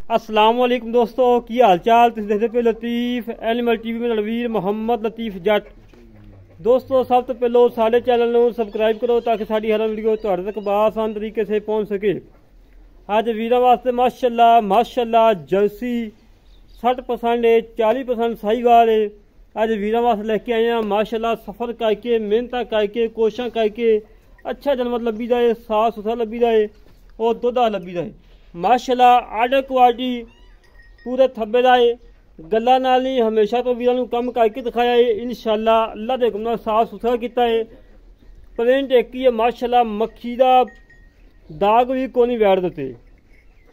अस्सलाम वालेकुम दोस्तों, की हाल चाल। तुम देखते पे लतीफ एनिमल टीवी में रणवीर मोहम्मद लतीफ जट। दोस्तों सब तो पहलो सारे चैनल ਨੂੰ सबसक्राइब करो ताकि साड़ी हर वीडियो ਤੁਹਾਡੇ तक आसान तरीके से पहुंच सके। ਅੱਜ ਵੀਰਾਂ ਵਾਸਤੇ ਮਾਸ਼ਾਅੱਲਾ ਜਰਸੀ 60% 40% ਸਾਹੀਵਾਲ है। ਅੱਜ ਵੀਰਾਂ ਵਾਸਤੇ ਲੈ ਕੇ ਆਏ ਆ ਮਾਸ਼ਾਅੱਲਾ ਸਫਰ ਕਰਕੇ ਮਿਹਨਤਾਂ ਕਰਕੇ ਕੋਸ਼ਿਸ਼ਾਂ ਕਰਕੇ अच्छा जनमत लभी है, साफ सुथरा लभी है और दुध लभी है माशाअल्लाह। आर्डर क्वालिटी पूरे थब्बे का है। गल्लां नाल नहीं हमेशा तो वीरां नूं कम करके दिखाया है। इंशाअल्लाह अल्लाह दे हुक्म नाल साफ सुथरा किया है। प्रिंट एक ही है माशाअल्लाह, मक्खी का दाग भी कोई नहीं वैड़ देते।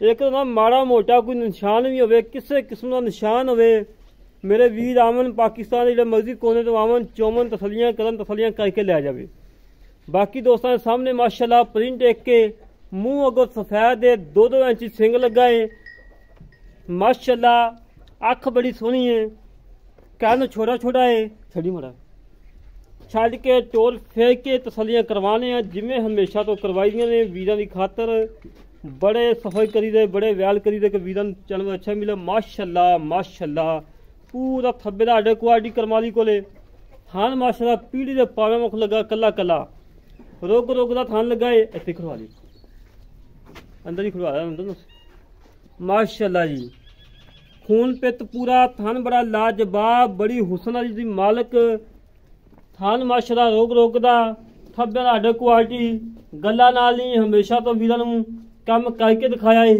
एक तो ना माड़ा मोटा कोई निशान भी हो, किसी किस्म का निशान हो, मेरे वीर आवन पाकिस्तान जो मर्जी कोने तो आवन चौमन तसलियाँ करन, तसलियाँ करके लै जाए। बाकी दोस्तों के सामने माशाअल्लाह प्रिंट एक के मुंह अगो सफेद है, 2-2 इंच सिंग लगा है माशाअल्लाह। अख बड़ी सोहनी है, कैन छोटा छोटा है। छड़ी मरा छड़ के टोर फेंक के तसलियाँ करवाने हैं जिमें हमेशा तो करवाई ने वीरां की खातर। बड़े सफाई करी दे, बड़े वैल करी दे कि वीरां जानवर अच्छा मिले माशाअल्लाह माशाअल्लाह। पूरा थब्बे का आर्डर क्वालिटी करमाली कोले थान माशाअल्लाह। पीढ़ी के पावे मुख लगा कला कला रोग का थान लगा है। इतने खड़वा ली अंदर ही खड़वा अंदर माशाअल्लाह जी। खून पित पूरा थान बड़ा लाजवाब, बड़ी हुसन वाली दी मालक थान माशाअल्लाह। रोग का थब्बे का आर्डर क्वालिटी गल्लां नाल नहीं हमेशा तो वीरां नूं कम करके दिखाया है।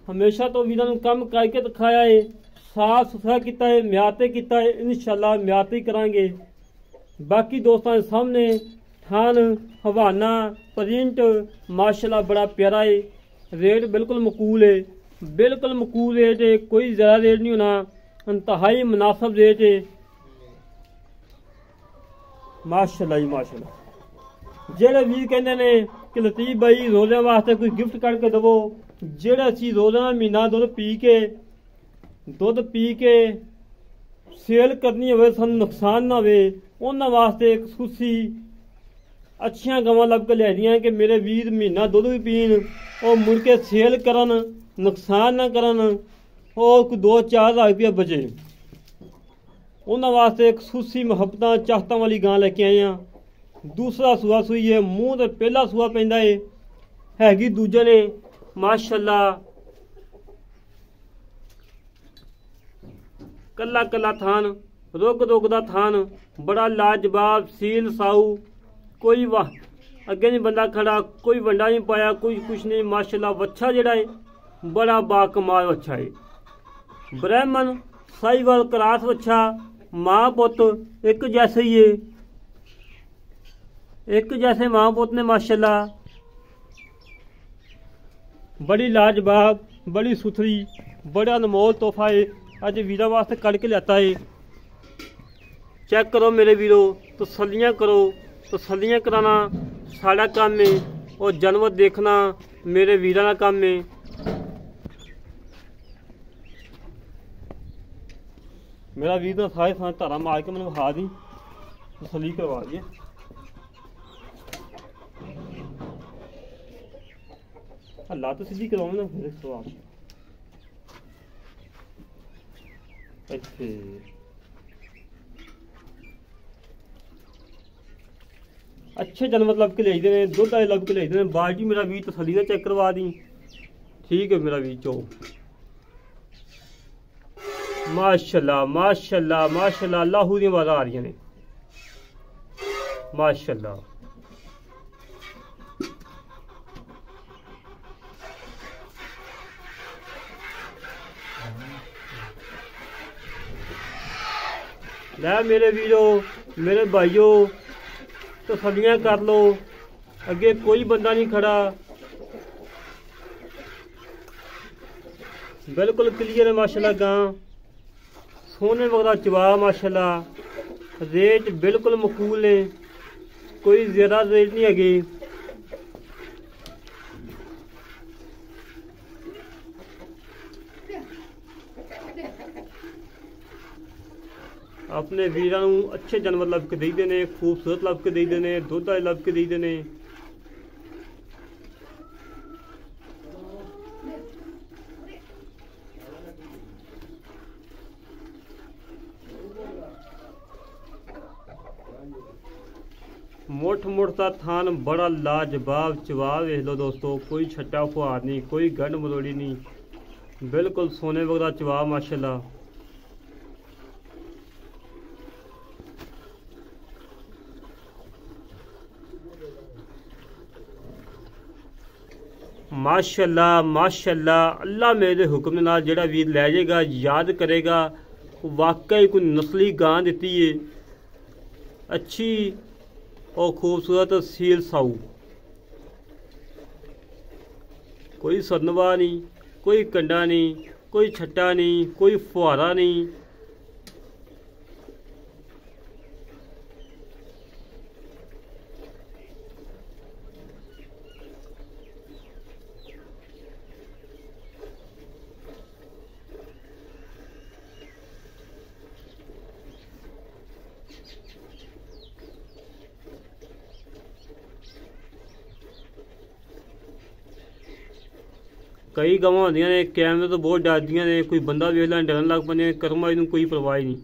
हमेशा तो वीरां नूं कम करके दिखाया है। साफ सुथरा किया है, म्याते किया है। इंशाअल्लाह म्याते करांगे। बाकी दोस्तों के सामने थान हवाना प्रिंट माशाअल्लाह बड़ा प्यारा है। रेट बिल्कुल मकूल है, बिल्कुल मकूल रेट है। कोई ज़्यादा रेट नहीं होना, इंतहाई मुनासिब रेट है माशाअल्लाह जी माशाअल्लाह। जेड़े वीर कहते ने कि लतीफ भाई रोज़े वास्ते कोई गिफ्ट करके दवो, जेड़ा चीज़ रोज़ा महीना दुध पी के सेल करनी हो, सानू नुकसान ना हो, उन्होंने वास्ते एक खसूसी अच्छियां गवां लभ के लिया कि मेरे वीर महीना दुध भी पीन और मुड़ के सेल करन, नुकसान ना करन और कोई 2-4 हज़ार रुपया बचे। उन्होंने वास्ते एक खसूसी मुहब्बत चाहतां वाली गां लेके आए हैं। दूसरा सूआ सूई है, मूँह तो पहला सूआ पैंदा हैगी दूजे ने माशाअल्लाह। कला कला थान रोग का थान बड़ा लाजवाब, सील साऊ। कोई वाह अगे नहीं बंदा खड़ा, कोई वंडा नहीं पाया, कोई कुछ नहीं माशाअल्लाह। वच्छा जड़ा है बड़ा बाकमाल वच्छा है। ब्राह्मण साहिवाल क्रास वच्छा, माँ पुत एक जैसे ही है, एक जैसे माँ पुत ने माशाअल्लाह। बड़ी लाजवाब, बड़ी सुथरी, बड़ा अनमोल तोहफा है। अज वीरा वास्ते कड़ के लाता है। चेक करो मेरे वीरो, तसल्लियाँ करो। तसल्लियाँ कराना साड़ा काम है और जानवर देखना मेरे वीरां का काम है। मेरा वीर ना सारे थान धारा मार के मैंने विखा दी, तसल्ली करवा दी। हल्ला तो सीधी करवाऊँ ना फिर करवा इत्थे अच्छे जानवर लभ के ले देने, दुध आए लभ के ले देने। बाल्टी मेरा वीर तसल्ली ना चेक करवा दी। ठीक है मेरा वीर चो माशाअल्लाह माशाअल्लाह माशाअल्लाह। अल्लाह दी आवाज़ आ रही ने माशाअल्लाह। लै मेरे वीरो मेरे भाइयों तसल्लियाँ कर लो, अगे कोई बंदा नहीं खड़ा। बिल्कुल क्लियर है माशाअल्लाह। गां सोने वगैरह चवा माशाअल्लाह। रेट बिल्कुल मकूल है, कोई ज़्यादा रेट नहीं है। अपने वीरां नूं अच्छे जानवर लभ के दई देने, खूबसूरत लभ के दई देने, दुध वाले लभ के दई देने। मुठ मुठ का थान बड़ा लाजवाब चवा वेख लो दोस्तों, कोई छट्टा फुहार नहीं, कोई गंढ मरोड़ी नहीं, बिल्कुल सोने वगैरह चवा माशाल्लाह। माशाल्लाह माशाल्लाह, अल्लाह मेरे हुक्म नाल जेड़ा वीर लै जाएगा याद करेगा वाकई कोई नस्ली गां दी है, अच्छी और खूबसूरत सील साऊ, कोई सदनवा नहीं, कोई कंडा नहीं, कोई छट्टा नहीं, कोई फुहारा नहीं। कई गवां होंदियां ने कैमरे तो बहुत डरदियां ने, कोई बंदा वेख लैन डरन लग पैंदे, कर्मा इनू कोई परवाह नहीं।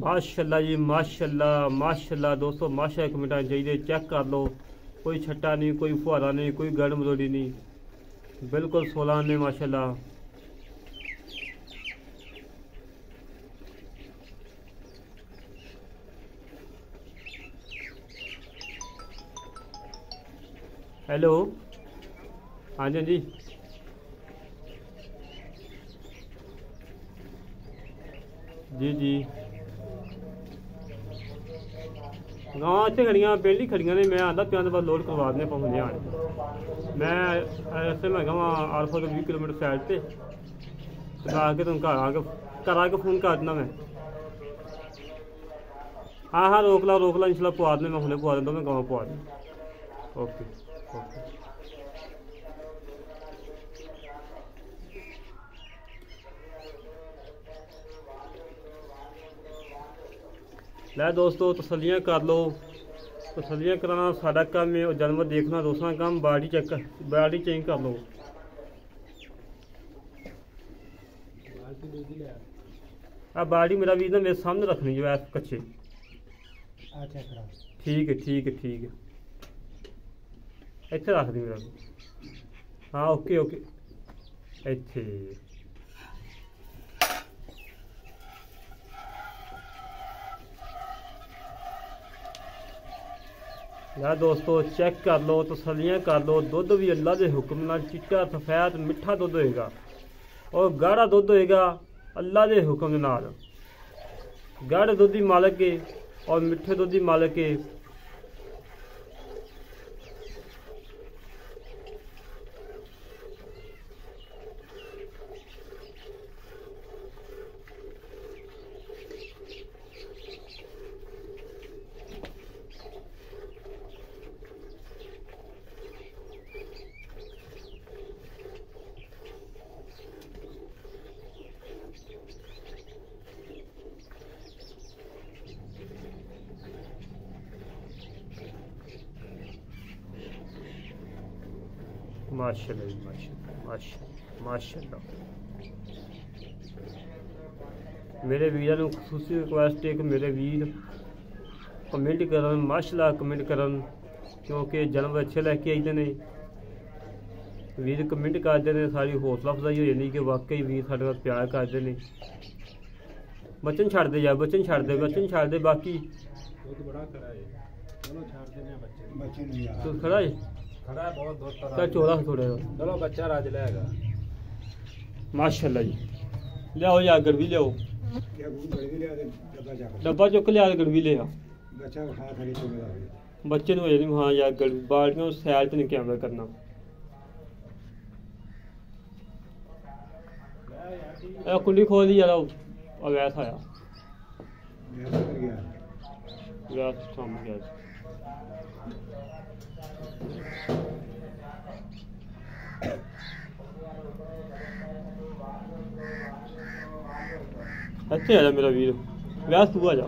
माशाल्लाह जी माशाल्लाह माशाल्लाह दोस्तों, माशाल्लाह कमेंट चाहिए, चेक कर लो, कोई छट्टा नहीं, कोई फुहारा नहीं, कोई गंढ मरोड़ी नहीं, बिल्कुल 16 ने माशाल्लाह। हेलो, हाँ जी जी, जी जी, गाँव इतने खड़ियाँ पिंड ही खड़ियाँ ने, मैं आंदा पिया बस लोड करवा देने पहुँचने आने। मैं ऐसे मैं कहा आलफा तो 20 किलोमीटर साइड से आके तुम घर आके फ़ोन कर देना मैं। हाँ हाँ रोक ला इंशाल्लाह पवा देने, मैं हुणे पवा देता, मैं गाँव पवा दें। Okay okay. लै दोस्तों तसलियाँ कर लो, तसलियाँ कराना साडा काम है और जानवर देखना दूसरा काम, बॉडी चेक कर लो। अब बॉडी मेरा भी ना मेरे सामने रखनी जो है कच्चे। ठीक है ठीक है ठीक है, इतने रख दी मेरा भी। हाँ ओके ओके, इतने यार दोस्तों चेक कर लो, तसलियाँ कर लो। दुध भी अल्लाह के हुक्म नाल चिट्टा सफेद मिठा दुध होएगा और गाढ़ा दुध होएगा अल्लाह के हुक्म नाल। गाढ़े दुध की मालक है और मिठे दुध की मालक है। माशाल्लाह जी माशाल्लाह माशाल्लाह माशाल्लाह। मेरे वीर को खसूसी रिक्वेस्ट है कि मेरे वीर कमेंट करन, माशाल्लाह कमेंट करन, क्योंकि जानवर अच्छे लैके आते हैं। वीर कमेंट करते हैं, सारी हौसला अफजाई हो जाती कि वाकई वीर साढ़े नाल प्यार करते हैं। बचन छड़ दे यार, बचन छड़ दे बाकी तो खड़ा है क्या चोला थोड़े चलो बच्चा राज लेगा। माशाल्लाह जी, लियाओ या अगर भी लियाओ। डब्बा चुक लिया गड़वी लिया बच्चा खा खड़ी चुमेगा बच्चे ने हो हाँ यार बाल्टियां सैल तो नहीं कैमरा करना कुंडी खोल दी यार अवैस आया गैस सामने गैस अच्छे आ जा मेरा वीर व्यास तू आ जा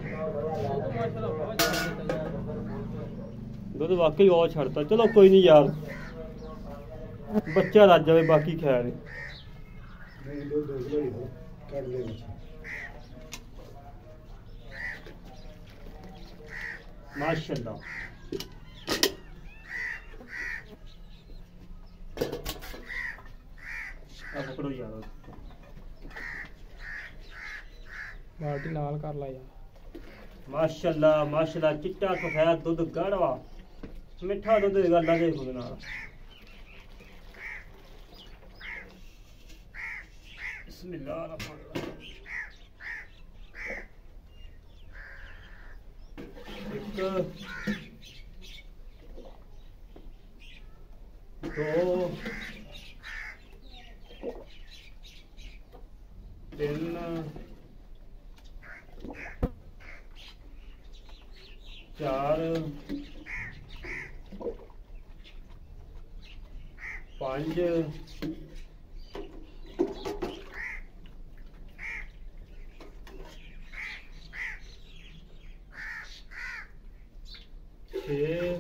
दुध वाकई और छड़ता चलो कोई नहीं यार बच्चा रज जाए बाकी खैर माशाल्लाह पकड़ो यार बाल्टी नाल कर ला यार माशाल्लाह माशाल्लाह चिट्टा सफेद दुध गाढ़वा मिठा दुध गल्ला देख ना बिस्मिल्लाह रहमान रहीम दो तीन चार पांच छः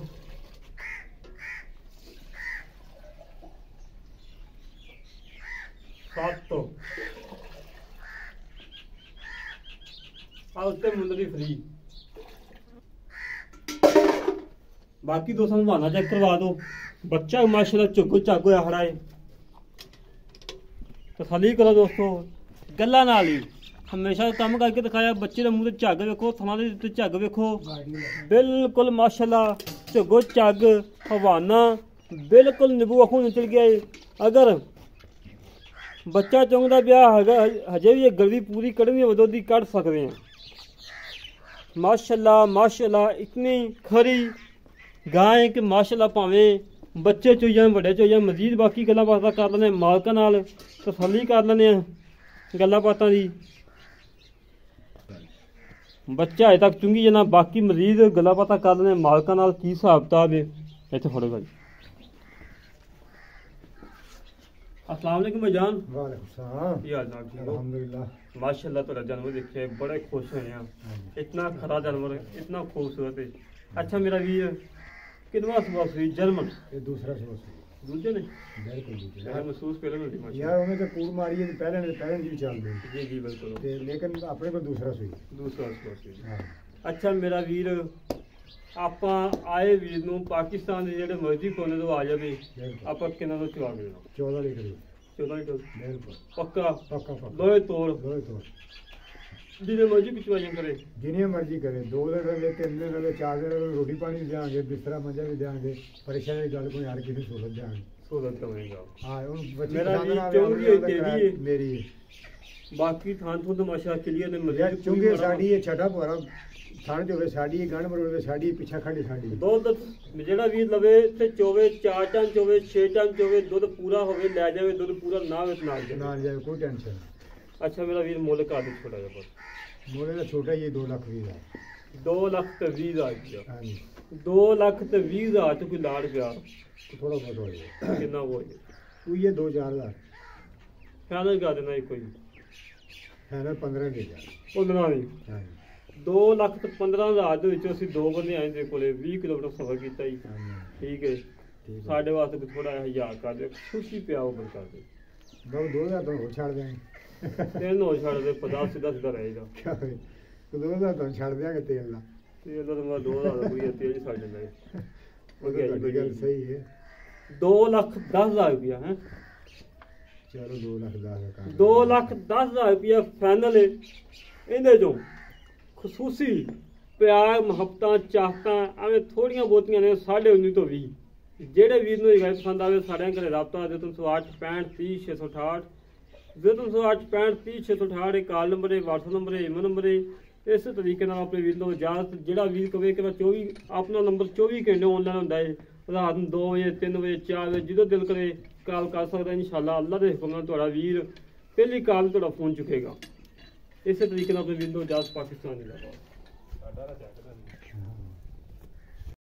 सात उत्ते मुंदरी फ्री बाकी दोस्तों नवाना चेक करवा दो बच्चा माशाल्लाह चुगो चग होया खड़ा है तसल्ली करो दोस्तों गल्ला नाल ही हमेशा काम करके दिखाया बच्चे के मुंह ते झग वेखो थना दे उत्ते झग वेखो बिल्कुल माशाल्लाह चुगो चग हवाना बिल्कुल नींबू आखों निकल गया है अगर बच्चा चौंकदा पिया हजे भी गलवी पूरी कड़नी होवे दुध दी कढ़ सकते हैं माशाल्लाह माशाल्लाह इतनी खरी गाय कि माशाल्लाह भावें बच्चे चोई जान बड़े चोई जान मजीद बाकी गल्लां बातां कर लैने मालकां नाल तसल्ली कर लैने गल्लां बातां दी बच्चा अजे तक चुंगी जाना बाकी मजीद गल्लां बातां कर लैने मालकां नाल की हिसाब किताब है इत्थे फड़ो भाई अस्सलाम वालेकुम भाईजान वालेकुम सलाम की हाल जनाब ठीक हो अल्हम्दुलिल्लाह माशाल्लाह तुहाडा जानवर देखे बड़े खुश हुए हैं इतना खरा जानवर इतना खूबसूरत है अच्छा मेरा वीर कितवा सुबह सुई जर्मन ये दूसरा सुबह दूजे ने बिल्कुल दूसरा यार महसूस पहले नहीं माशा यार उन्हें तो कूड़ मारी है पहले जी चल रही जी जी बिल्कुल ते लेकिन अपने को दूसरा सुई दूसरा सुबह सुई हां अच्छा मेरा वीर ਆਪਾਂ ਆਏ ਵੀਰ ਨੂੰ ਪਾਕਿਸਤਾਨ ਦੇ ਜਿਹੜੇ ਮਰਜ਼ੀ ਕੋਨੇ ਤੋਂ ਆ ਜਾਵੇ ਆਪਾਂ ਕਿੰਨਾ ਤੋਂ ਚਵਾ ਦੇਣਾ 14 ਲੀਟਰ 14 ਲੀਟਰ ਬਿਲकुल ਪੱਕਾ पक्का ਲੋਹੇ ਤੋੜ ਜਿਹਨੇ ਮਰਜ਼ੀ ਪਿਛਵਾਈਆਂ ਕਰੇ जिन्हें मर्जी करे 2 दिन रहे 3 दिन रहे 4 दिन रहे रोटी पानी भी देंगे बिस्तरा मंजा भी देंगे परेशानी की गल कोई हर किसी सहूलत देंगे ਸਹੂਲਤ ਕਰਾਂਗਾ हाँ मेरा भी चुंगी है तेरी है मेरी बाकी थान थों तमाशा क्लियर ने यार मर्जी चुंगे साड़ी ये छठा पोरा थान जो साड़ी गण मरोड़ साड़ी पीछा खड़ी साड़ी ਦੁੱਧ ਜਿਹੜਾ ਵੀਰ ਲਵੇ ਤੇ ਚੋਵੇ 4 ਟਨ ਚੋਵੇ 6 ਟਨ ਚੋਵੇ ਦੁੱਧ ਪੂਰਾ ਹੋਵੇ ਲੈ ਜਾਵੇ ਦੁੱਧ ਪੂਰਾ ਨਾ ਵਿੱਚ ਨਾਲ ਜਾਵੇ ना जाए कोई टेंशन ਅੱਛਾ ਮੇਰਾ ਵੀਰ ਮੁੱਲ ਕਰ ਦੇ ਛੋਟਾ ਜਿਹਾ ਬਸ मोड़े का छोटा ये 2 लाख भी है 2 ਲੱਖ ਤੇ 20 ਹਜ਼ਾਰ ਰੁਪਇਆ हाँ जी 2 ਲੱਖ ਤੇ 20 ਹਜ਼ਾਰ ਚ ਕੋਈ ਲਾੜ ਪਿਆਰ तो थोड़ा बहुत हो जाए ਕਿੰਨਾ ਹੋ ਜੇ तू ये 2-4 लाख ਫਾਈਨਲ ਕਰ ਦੇਣਾ ਕੋਈ है ना 15 दे जा ਉਹਨਾਂ ਨਹੀਂ हाँ जी 2 ਲੱਖ ਤੇ 15 ਹਜ਼ਾਰ ਦੇ ਵਿੱਚੋਂ ਅਸੀਂ ਦੋ ਬੰਦੇ ਆਏ ਦੇ ਕੋਲੇ 20 ਕਿਲੋਮੀਟਰ ਸਫ਼ਰ ਕੀਤਾ ਜੀ हाँ जी ਠੀਕ ਹੈ ठीक है ਸਾਡੇ ਵਾਸਤੇ ਕੋਈ ਥੋੜਾ ਜਿਹਾ ਹਜ਼ਾਰ ਕਰ ਦੇ ਖੁਸ਼ੀ ਪਿਆ ਉਹ ਬਣ ਕਰ ਦੇ बहुत 2000 तो हो छाड़ देंगे ਤਿੰਨ ਹੋ ਛੱਡ ਦੇ 50 ਸਿੱਧਾ ਸਿੱਧਾ ਰਹੇਗਾ क्या है तो 2000 तो छाड़ देंगे तेल ला ਤੇ ਇਹਦਾ ਤਾਂ ਮੈਂ 2000 ਦਾ ਕੋਈ ਤੇਜ਼ ਛੱਡ ਦਿੰਦਾ ਹੈ वो तो गल सही है 2 ਲੱਖ 10 ਹਜ਼ਾਰ ਰੁਪਇਆ ਹੈ चलो 2 लाख 10 का 2 ਲੱਖ 10 ਹਜ਼ਾਰ ਰੁਪਇਆ ਫਾਈਨਲ ਹੈ ਇਹਦੇ ਚੋਂ ਖਸੂਸੀ ਪਿਆਰ ਮੁਹੱਬਤਾਂ ਚਾਹਤਾਂ ਐਵੇਂ ਥੋੜੀਆਂ ਬਹੁਤੀਆਂ ਨੇ 19.5 ਤੋਂ 20 ਜਿਹੜੇ ਵੀਰ ਨੂੰ ਇਹ ਗੱਲ ਪਸੰਦ ਆਵੇ ਸਾਡੇ ਘਰੇ ਰਾਬਤਾ ਦੇ 308 65 30 668 0308 65 30 668 ਇਹ ਕਾਲ ਨੰਬਰ ਹੈ, WhatsApp ਨੰਬਰ ਹੈ, ਈਮੇਲ ਨੰਬਰ ਹੈ। ਇਸ ਤਰੀਕੇ ਨਾਲ ਆਪਣੇ ਵੀਰ ਨੂੰ ਇਜਾਜ਼ਤ। ਜਿਹੜਾ ਵੀਰ ਕਵੇ ਕਿ ਮੈਂ 24 ਆਪਣਾ ਨੰਬਰ 24 ਘੰਟੇ ਆਨਲਾਈਨ ਹੁੰਦਾ ਹੈ, ਰਾਤ ਨੂੰ 2 ਵਜੇ 3 ਵਜੇ 4 ਵਜੇ ਜਦੋਂ ਦਿਲ ਕਰੇ ਕਾਲ ਕਰ ਸਕਦਾ। ਇਨਸ਼ਾਅੱਲਾ ਅੱਲਾ ਦੇ ਹੁਕਮ ਨਾਲ ਤੁਹਾਡਾ ਵੀਰ ਪਹਿਲੀ ਕਾਲ ਤੁਹਾਡਾ ਫੋਨ ਚੁੱਕੇਗਾ। ਇਸੇ ਤਰੀਕੇ ਨਾਲ ਆਪਣੇ ਵੀਰ ਨੂੰ ਇਜਾਜ਼ਤ। ਪਾਕਿਸਤਾਨ ਦੀ